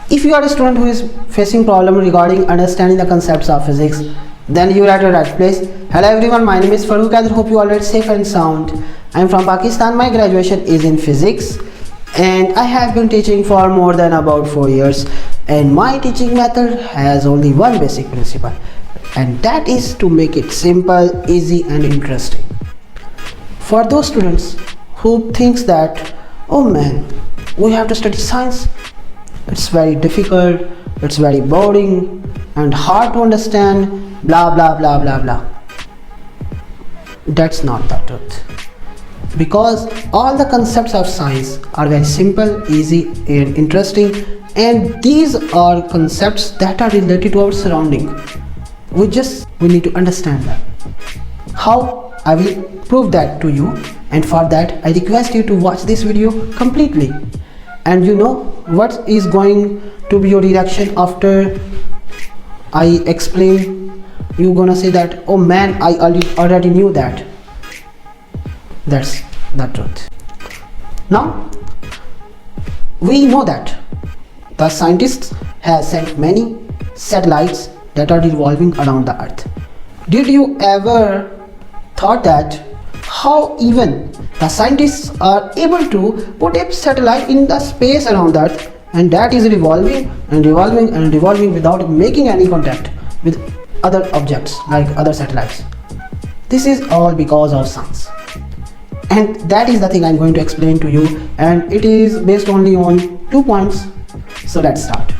If you are a student who is facing problem regarding understanding the concepts of physics, then you are at the right place. Hello everyone, my name is Farooq. I hope you all are safe and sound. I am from Pakistan. My graduation is in physics and I have been teaching for more than about 4 years, and my teaching method has only one basic principle, and that is to make it simple, easy and interesting. For those students who thinks that, oh man, we have to study science, it's very difficult, it's very boring and hard to understand, blah blah blah blah blah. That's not the truth, because all the concepts of science are very simple, easy and interesting, and these are concepts that are related to our surrounding. We need to understand them. How? I will prove that to you, and for that I request you to watch this video completely. And you know what is going to be your reaction after I explain? You're gonna say that, oh man, I already knew that. That's the truth. Now we know that the scientists have sent many satellites that are revolving around the earth. Did you ever thought that how even the scientists are able to put a satellite in the space around the earth, and that is revolving and revolving and revolving without making any contact with other objects like other satellites? This is all because of science, and that is the thing I'm going to explain to you, and it is based only on 2 points. So let's start.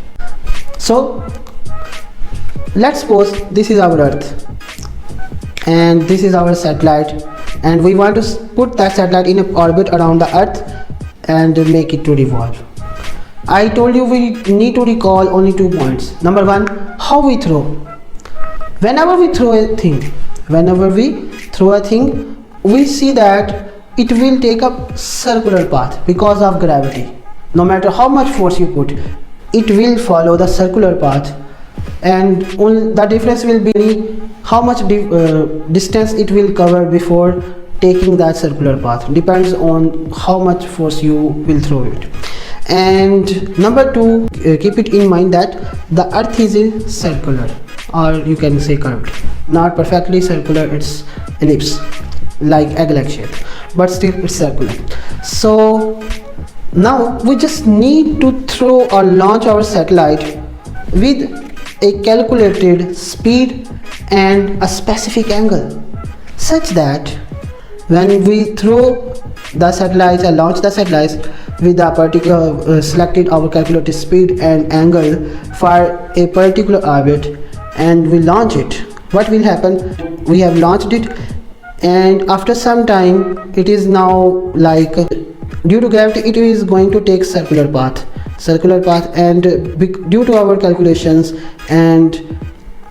So let's suppose this is our earth and this is our satellite, and we want to put that satellite in an orbit around the earth and make it to revolve. I told you we need to recall only 2 points. Number 1, how we throw. Whenever we throw a thing, we see that it will take a circular path because of gravity. No matter how much force you put, it will follow the circular path, and the difference will be how much distance it will cover before taking that circular path. Depends on how much force you will throw it. And number 2, keep it in mind that the earth is circular, or you can say curved. Not perfectly circular, it's ellipse like egg-like shape, but still it's circular. So now we just need to throw or launch our satellite with a calculated speed and a specific angle, such that when we throw the satellites and launch the satellites with a particular selected our calculated speed and angle for a particular orbit, and we launch it, what will happen? We have launched it, and after some time it is now like, due to gravity it is going to take circular path, and due to our calculations and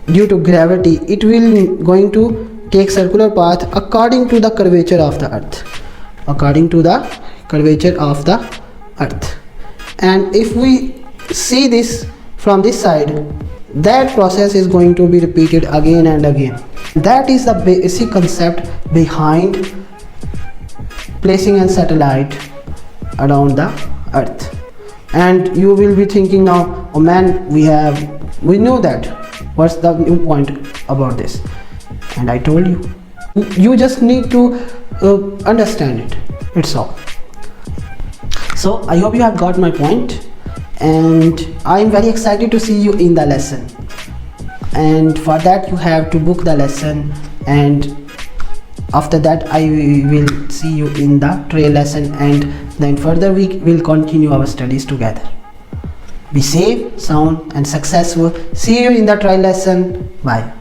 due to gravity it will going to take circular path according to the curvature of the earth. And if we see this from this side, that process is going to be repeated again and again. That is the basic concept behind placing a satellite around the earth. And you will be thinking now, oh man, we know that. What's the new point about this? And I told you, you just need to understand it. It's all. So I hope you have got my point, and I am very excited to see you in the lesson. And for that you have to book the lesson, and after that I will see you in the trail lesson, and then further we will continue our studies together. Be safe, sound and successful. See you in the trial lesson. Bye.